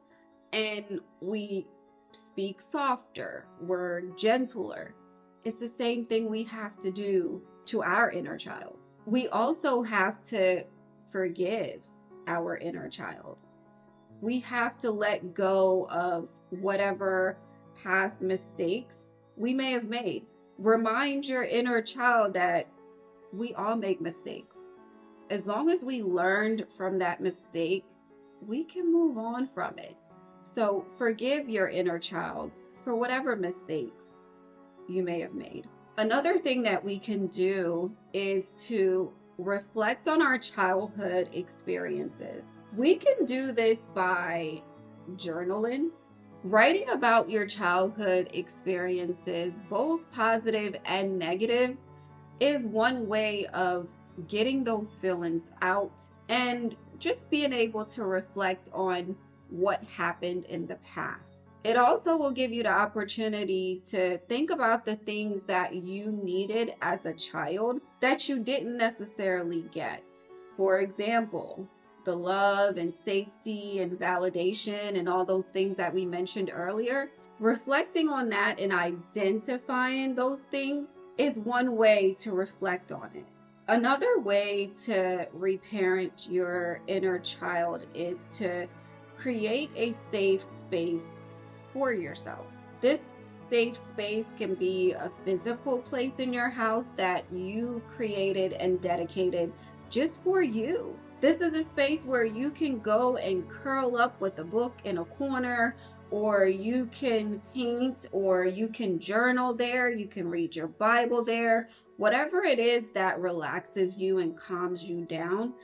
and we speak softer, we're gentler. It's the same thing we have to do to our inner child. We also have to forgive our inner child. We have to let go of whatever past mistakes we may have made. Remind your inner child that we all make mistakes. As long as we learned from that mistake, we can move on from it. So forgive your inner child for whatever mistakes you may have made. Another thing that we can do is to reflect on our childhood experiences. We can do this by journaling, writing about your childhood experiences, both positive and negative, is one way of getting those feelings out and just being able to reflect on what happened in the past. It also will give you the opportunity to think about the things that you needed as a child that you didn't necessarily get. For example, the love and safety and validation and all those things that we mentioned earlier. Reflecting on that and identifying those things is one way to reflect on it. Another way to reparent your inner child is to create a safe space for yourself. This safe space can be a physical place in your house that you've created and dedicated just for you. This is a space where you can go and curl up with a book in a corner, or you can paint, or you can journal there, you can read your Bible there, whatever it is that relaxes you and calms you down,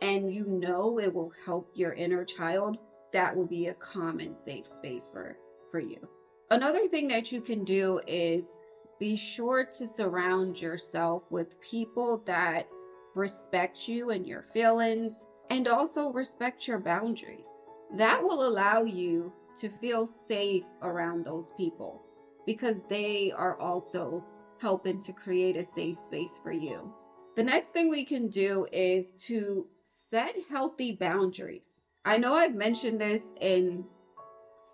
and you know it will help your inner child, that will be a calm and safe space for you. Another thing that you can do is be sure to surround yourself with people that respect you and your feelings, and also respect your boundaries. That will allow you to feel safe around those people because they are also helping to create a safe space for you. The next thing we can do is to set healthy boundaries. I know I've mentioned this in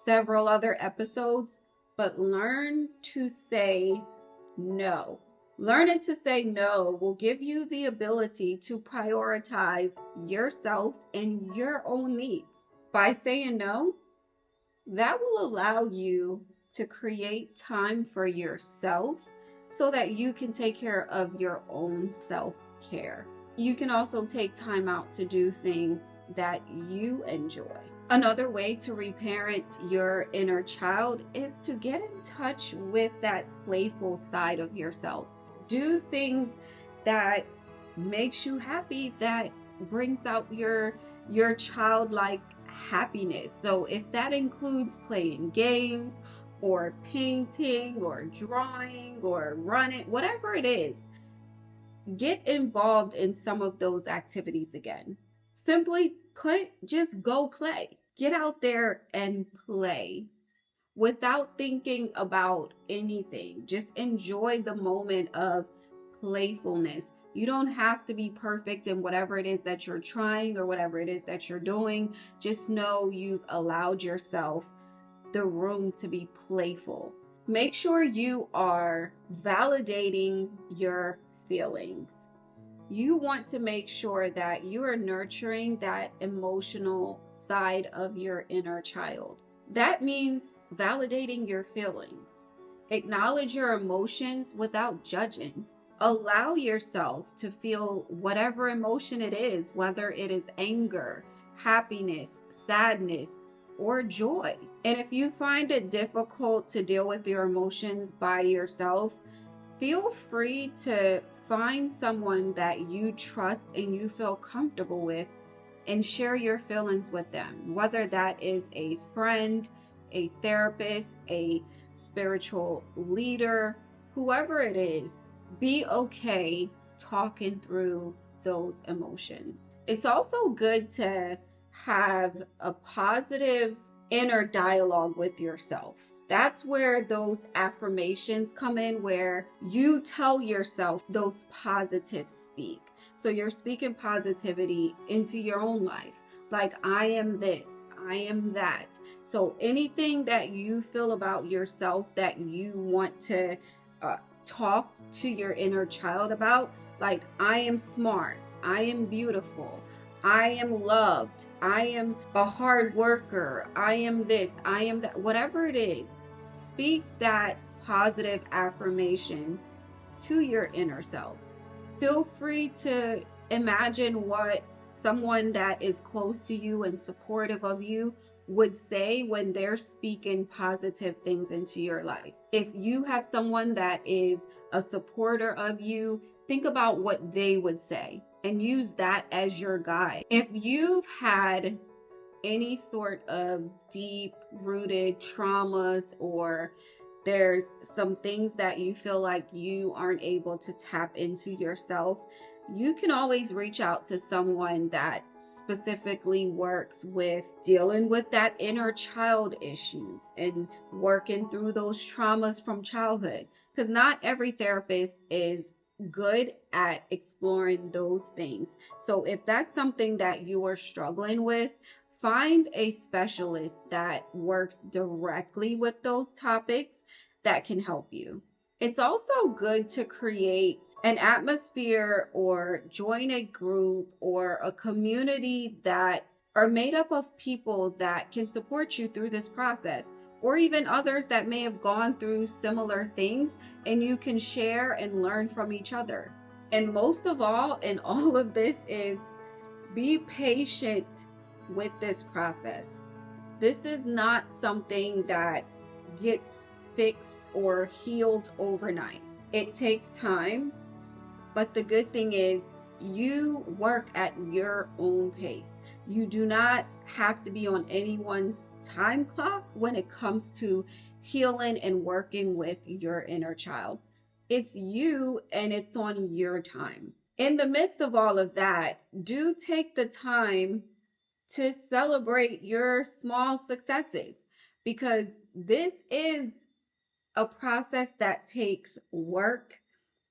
several other episodes, but learn to say no. Learning to say no will give you the ability to prioritize yourself and your own needs. By saying no, that will allow you to create time for yourself so that you can take care of your own self-care. You can also take time out to do things that you enjoy. Another way to reparent your inner child is to get in touch with that playful side of yourself. Do things that makes you happy, that brings out your childlike happiness. So if that includes playing games or painting or drawing or running, whatever it is, get involved in some of those activities again. Simply put, just go play. Get out there and play without thinking about anything. Just enjoy the moment of playfulness. You don't have to be perfect in whatever it is that you're trying or whatever it is that you're doing. Just know you've allowed yourself the room to be playful. Make sure you are validating your feelings. You want to make sure that you are nurturing that emotional side of your inner child. That means validating your feelings. Acknowledge your emotions without judging. Allow yourself to feel whatever emotion it is, whether it is anger, happiness, sadness, or joy. And if you find it difficult to deal with your emotions by yourself, feel free to find someone that you trust and you feel comfortable with and share your feelings with them, whether that is a friend, a therapist, a spiritual leader, whoever it is. Be okay talking through those emotions. It's also good to have a positive inner dialogue with yourself. That's where those affirmations come in, where you tell yourself those positive speak. So you're speaking positivity into your own life. Like, I am this, I am that. So anything that you feel about yourself that you want to talk to your inner child about, like, I am smart, I am beautiful, I am loved, I am a hard worker, I am this, I am that, whatever it is, speak that positive affirmation to your inner self. Feel free to imagine what someone that is close to you and supportive of you would say when they're speaking positive things into your life. If you have someone that is a supporter of you, think about what they would say and use that as your guide. If you've had any sort of deep rooted traumas or there's some things that you feel like you aren't able to tap into yourself, you can always reach out to someone that specifically works with dealing with that inner child issues and working through those traumas from childhood. Because not every therapist is good at exploring those things. So if that's something that you are struggling with, find a specialist that works directly with those topics that can help you. It's also good to create an atmosphere or join a group or a community that are made up of people that can support you through this process, or even others that may have gone through similar things, and you can share and learn from each other. And most of all, in all of this, is be patient with this process. This is not something that gets fixed or healed overnight. It takes time, but the good thing is you work at your own pace. You do not have to be on anyone's time clock when it comes to healing and working with your inner child. It's you and it's on your time. In the midst of all of that, do take the time to celebrate your small successes, because this is a process that takes work,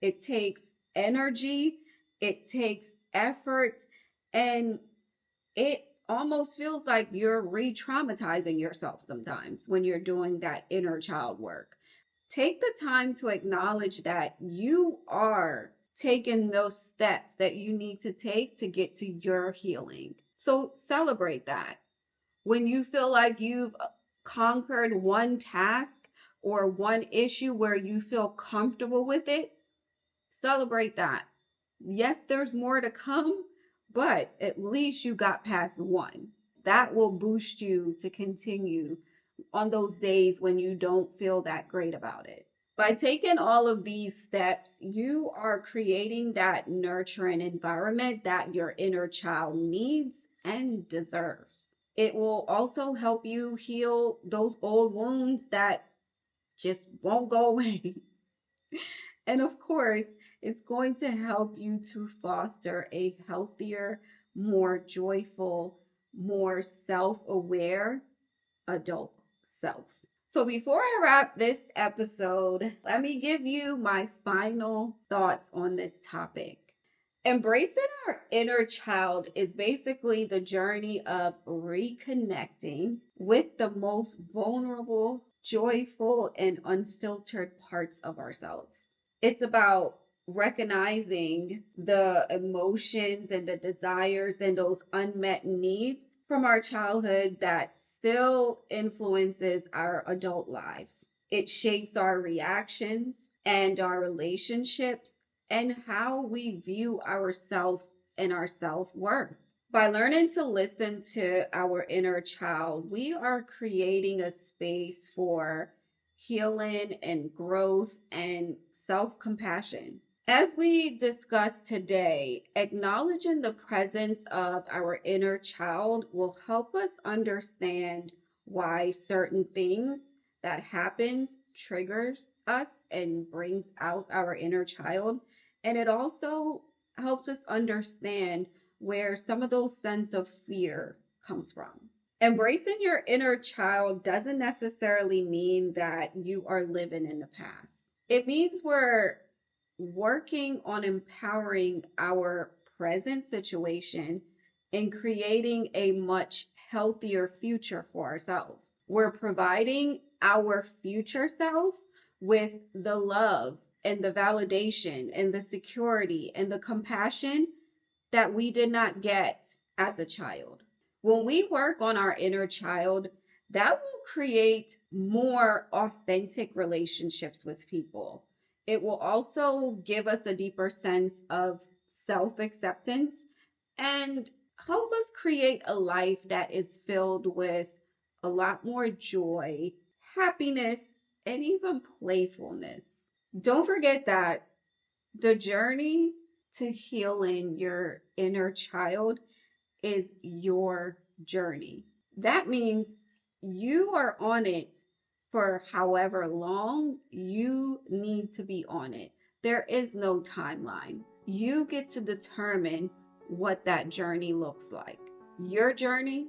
it takes energy, it takes effort, and it almost feels like you're re traumatizing yourself sometimes when you're doing that inner child work. Take the time to acknowledge that you are taking those steps that you need to take to get to your healing. So celebrate that. When you feel like you've conquered one task or one issue where you feel comfortable with it, celebrate that. Yes, there's more to come, but at least you got past one. That will boost you to continue on those days when you don't feel that great about it. By taking all of these steps, you are creating that nurturing environment that your inner child needs and deserves. It will also help you heal those old wounds that just won't go away. And of course, it's going to help you to foster a healthier, more joyful, more self aware adult self. So, before I wrap this episode, let me give you my final thoughts on this topic. Embracing our inner child is basically the journey of reconnecting with the most vulnerable, joyful, and unfiltered parts of ourselves. It's about recognizing the emotions and the desires and those unmet needs from our childhood that still influences our adult lives. It shapes our reactions and our relationships and how we view ourselves and our self-worth. By learning to listen to our inner child, we are creating a space for healing and growth and self-compassion. As we discussed today, acknowledging the presence of our inner child will help us understand why certain things that happens triggers us and brings out our inner child. And it also helps us understand where some of those sense of fear comes from. Embracing your inner child doesn't necessarily mean that you are living in the past. It means we're working on empowering our present situation and creating a much healthier future for ourselves. We're providing our future self with the love and the validation and the security and the compassion that we did not get as a child. When we work on our inner child, that will create more authentic relationships with people. It will also give us a deeper sense of self acceptance and help us create a life that is filled with a lot more joy, happiness, and even playfulness. Don't forget that the journey to healing your inner child is your journey. That means you are on it for however long, you need to be on it. There is no timeline. You get to determine what that journey looks like. Your journey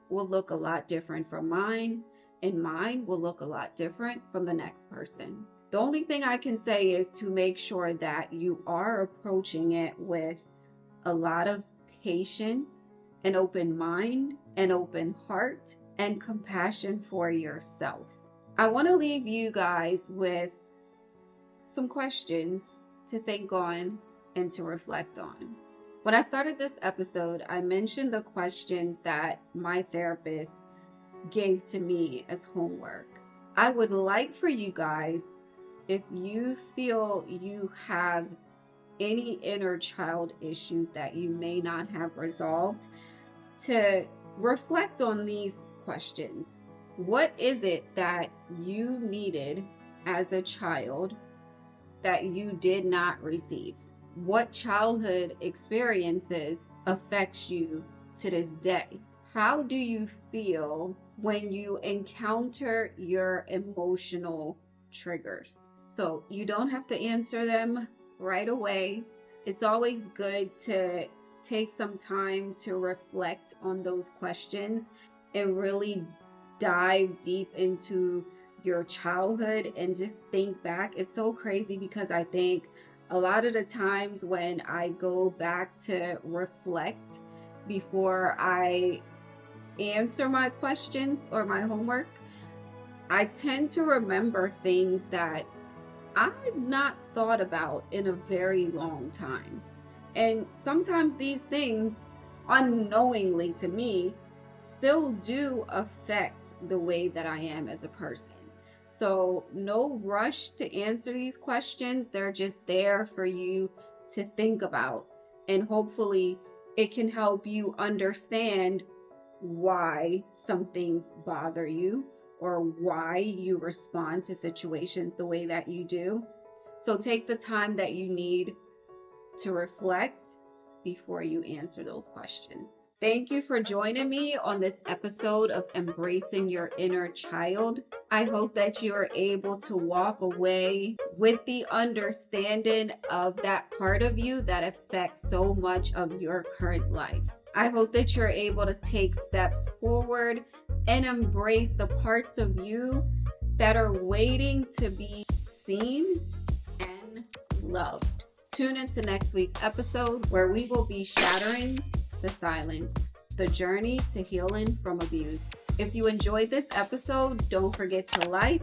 will look a lot different from mine, and mine will look a lot different from the next person. The only thing I can say is to make sure that you are approaching it with a lot of patience, an open mind, an open heart, and compassion for yourself. I want to leave you guys with some questions to think on and to reflect on. When I started this episode, I mentioned the questions that my therapist gave to me as homework. I would like for you guys, if you feel you have any inner child issues that you may not have resolved, to reflect on these questions. What is it that you needed as a child that you did not receive? What childhood experiences affects you to this day? How do you feel when you encounter your emotional triggers? So you don't have to answer them right away. It's always good to take some time to reflect on those questions and really dive deep into your childhood and just think back. It's so crazy because I think a lot of the times when I go back to reflect before I answer my questions or my homework, I tend to remember things that I've not thought about in a very long time. And sometimes these things, unknowingly to me, still do affect the way that I am as a person. So no rush to answer these questions. They're just there for you to think about. And hopefully it can help you understand why some things bother you or why you respond to situations the way that you do. So take the time that you need to reflect before you answer those questions. Thank you for joining me on this episode of Embracing Your Inner Child. I hope that you are able to walk away with the understanding of that part of you that affects so much of your current life. I hope that you're able to take steps forward and embrace the parts of you that are waiting to be seen and loved. Tune into next week's episode where we will be shattering the silence, the journey to healing from abuse. If you enjoyed this episode, don't forget to like,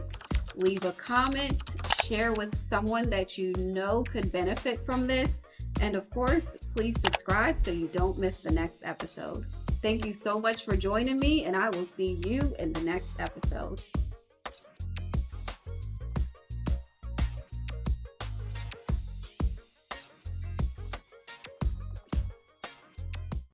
leave a comment, share with someone that you know could benefit from this, and of course, please subscribe so you don't miss the next episode. Thank you so much for joining me, and I will see you in the next episode.